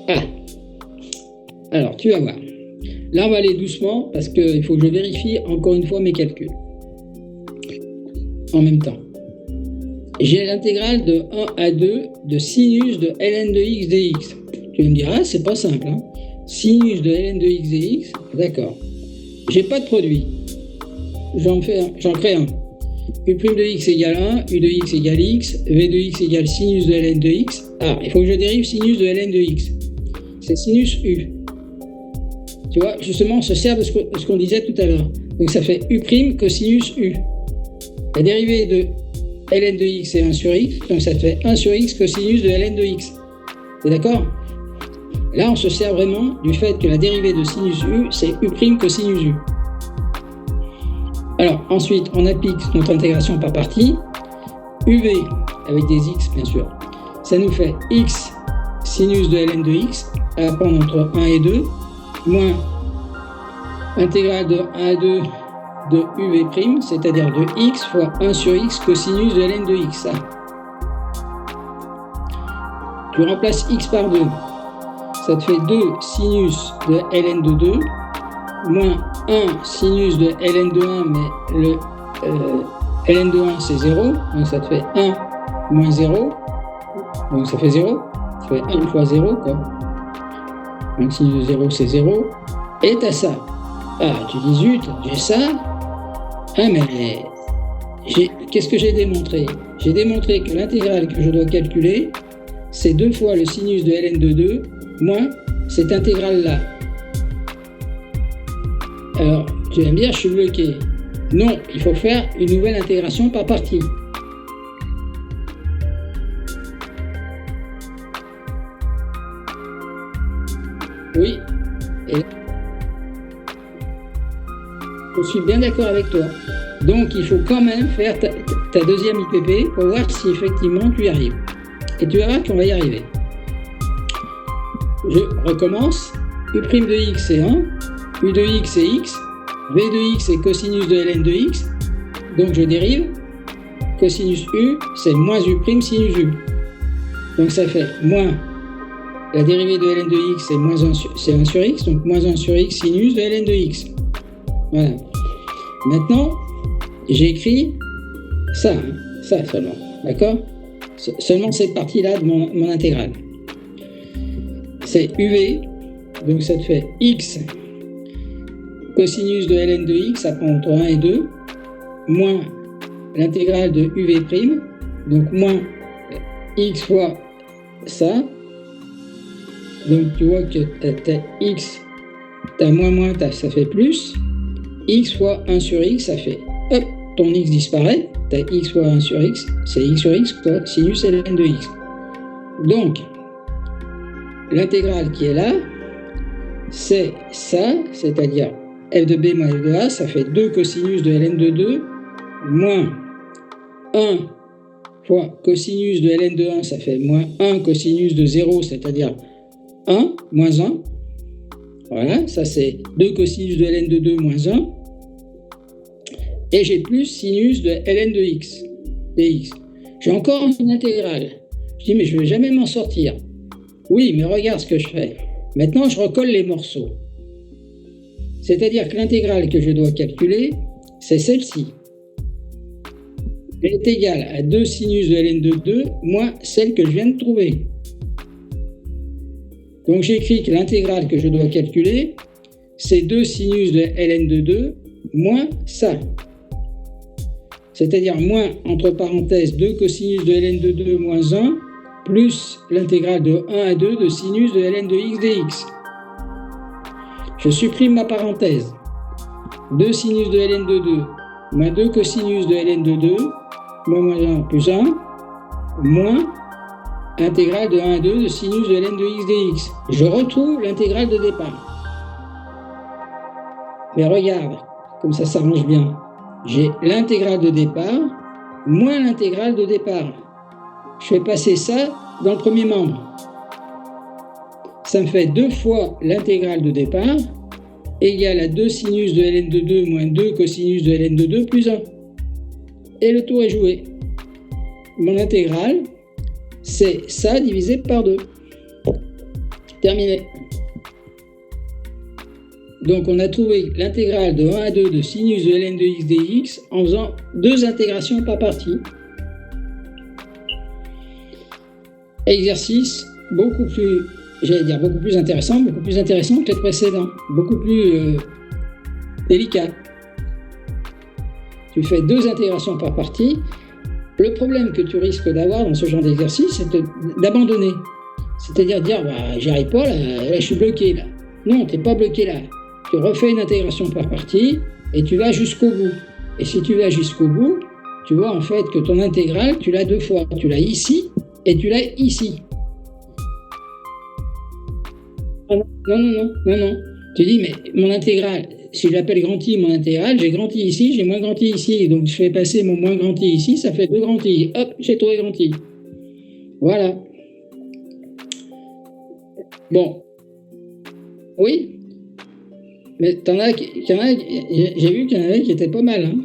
Ah, alors tu vas voir. Là, on va aller doucement parce qu'il faut que je vérifie encore une fois mes calculs. En même temps. J'ai l'intégrale de 1 à 2 de sinus de ln de x dx. Tu me diras, c'est pas simple. Hein, sinus de ln de x dx, d'accord. J'ai pas de produit. J'en crée un. U' de x égale 1, u de x égale x, v de x égale sinus de ln de x. Ah, il faut que je dérive sinus de ln de x. C'est sinus u. Tu vois, justement, on se sert de ce qu'on disait tout à l'heure. Donc ça fait u' cosinus u. La dérivée de ln de x est 1 sur x, donc ça fait 1 sur x cosinus de ln de x. T'es d'accord? Là, on se sert vraiment du fait que la dérivée de sinus u, c'est u' cosinus u. Alors, ensuite, on applique notre intégration par partie. uv, avec des x, bien sûr, ça nous fait x sinus de ln de x, à prendre entre 1 et 2, moins intégrale de 1 à 2 de uv', c'est-à-dire de x fois 1 sur x cosinus de ln de x. Ça. Tu remplaces x par 2, ça te fait 2 sinus de ln de 2, moins 1 sinus de ln de 1, mais le ln de 1 c'est 0, donc ça te fait 1 moins 0, donc ça fait 0, ça fait 1 fois 0, quoi. Donc sinus de 0 c'est 0, et t'as ça. Ah, tu dis zut, j'ai ça. Ah, mais qu'est-ce que j'ai démontré? J'ai démontré que l'intégrale que je dois calculer, c'est 2 fois le sinus de ln de 2 moins cette intégrale-là. Alors, tu vas me dire, je suis bloqué. Non, il faut faire une nouvelle intégration par partie. Oui. Et je suis bien d'accord avec toi. Donc, il faut quand même faire ta deuxième IPP pour voir si effectivement tu y arrives. Et tu verras qu'on va y arriver. Je recommence. U' de x c'est 1, u de x c'est x, v de x c'est cosinus de ln de x. Donc, je dérive. Cosinus u, c'est moins u' sinus u. Donc, ça fait moins la dérivée de ln de x, c'est 1 sur x, donc moins 1 sur x sinus de ln de x. Voilà. Maintenant, j'ai écrit ça, ça seulement, d'accord? Seulement cette partie-là de mon intégrale. C'est uv, donc ça te fait x cosinus de ln de x, ça prend entre 1 et 2, moins l'intégrale de uv', donc moins x fois ça. Donc tu vois que t'as x, t'as moins, ça fait plus. X fois 1 sur x, ça fait, hop, ton x disparaît. T'as x fois 1 sur x, c'est x sur x, quoi, sinus ln de x. Donc, l'intégrale qui est là, c'est ça, c'est-à-dire f de b moins f de a, ça fait 2 cosinus de ln de 2, moins 1 fois cosinus de ln de 1, ça fait moins 1 cosinus de 0, c'est-à-dire 1, moins 1. Voilà, ça c'est 2 cosinus de ln de 2 moins 1. Et j'ai plus sinus de ln de x, dx. J'ai encore une intégrale. Je dis, mais je ne vais jamais m'en sortir. Oui, mais regarde ce que je fais. Maintenant, je recolle les morceaux. C'est-à-dire que l'intégrale que je dois calculer, c'est celle-ci. Elle est égale à 2 sinus de ln de 2 moins celle que je viens de trouver. Donc j'écris que l'intégrale que je dois calculer, c'est 2 sinus de ln de 2 moins ça. C'est-à-dire moins, entre parenthèses, 2 cosinus de ln de 2 moins 1, plus l'intégrale de 1 à 2 de sinus de ln de x dx. Je supprime ma parenthèse. 2 sinus de ln de 2 moins 2 cosinus de ln de 2, moins 1 plus 1, moins intégrale de 1 à 2 de sinus de ln de x dx. Je retrouve l'intégrale de départ. Mais regarde, comme ça s'arrange bien. J'ai l'intégrale de départ moins l'intégrale de départ. Je fais passer ça dans le premier membre. Ça me fait 2 fois l'intégrale de départ égale à 2 sinus de ln de 2 moins 2 cosinus de ln de 2 plus 1. Et le tour est joué. Mon intégrale, c'est ça divisé par 2. Terminé. Donc, on a trouvé l'intégrale de 1 à 2 de sinus de ln de x dx en faisant 2 intégrations par partie. Exercice beaucoup plus intéressant que les précédents, beaucoup plus délicat. Tu fais 2 intégrations par partie. Le problème que tu risques d'avoir dans ce genre d'exercice, c'est d'abandonner. C'est-à-dire dire, j'y arrive pas, là, je suis bloqué là. Non, tu n'es pas bloqué là. Tu refais une intégration par partie et tu vas jusqu'au bout. Et si tu vas jusqu'au bout, tu vois en fait que ton intégrale, tu l'as 2 fois. Tu l'as ici et tu l'as ici. Non. Tu dis, mais mon intégrale, si je l'appelle grand I, mon intégrale, j'ai grand I ici, j'ai moins grand I ici. Donc je fais passer mon moins grand I ici, ça fait 2 grand I. Hop, j'ai trouvé grand I. Voilà. Bon. Oui. Mais j'ai vu qu'il y en avait qui étaient pas mal. Hein.